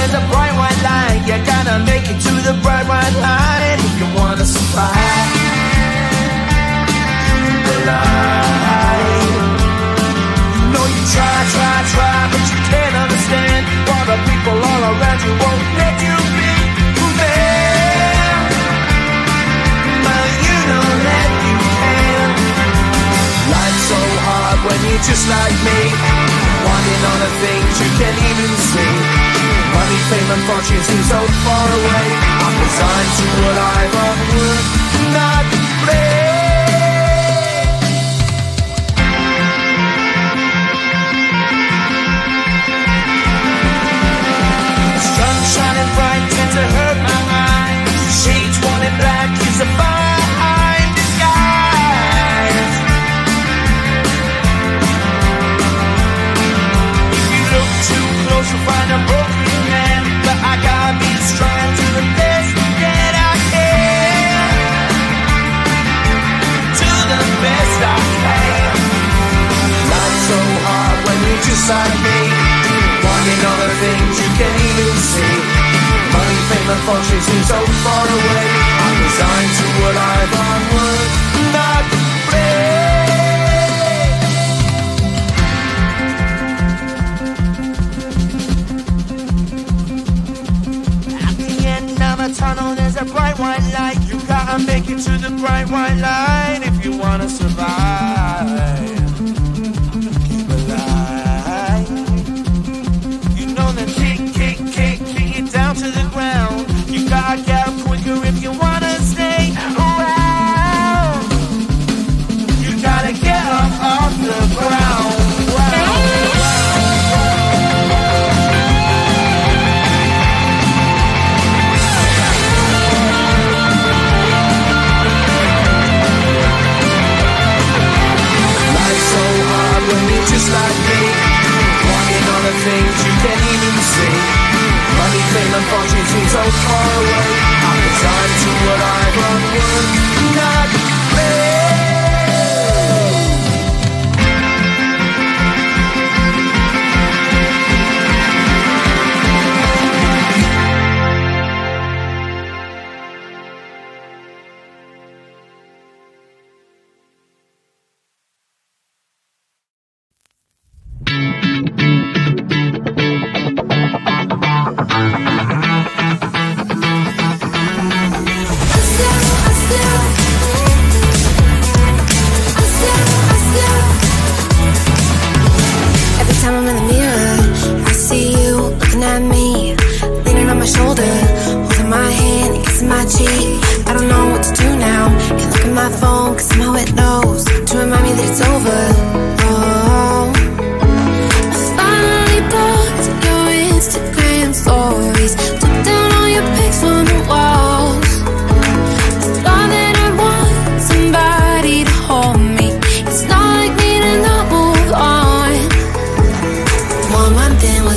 there's a bright white line. You gotta make it to the bright white line if you wanna survive. No, you try, but you can't understand why the people all around you won't let you be who man. But you know that you can. Life's so hard when you're just like me, wanting all the things you can't even see. Money, fame and fortune seem so far away. I'm resigned to what I've unworked, not play. Shining bright tends to hurt my eyes. Shades worn in black is a fine disguise. If you look too close you'll find a broken man, but I gotta be strong to the best that I can. To the best I can. Life's so hard when you're just like me, wanting all the things you can't even see. Money, fame and fortune seem so far away. I'm resigned to what I've unworked, not play. At the end of a tunnel there's a bright white light. You gotta make it to the bright white light if you wanna survive. Keep alive. You know that kick it down to the ground. You gotta get up quicker if you wanna stay around. You gotta get up off the ground. Life's so hard when you're just like me, wanting all the things you can't even see. Money, fame and fortune seem so far away. I'm resigned to what I've unworked, not play.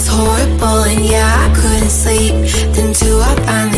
Horrible, and yeah, I couldn't sleep. Then 2, I finally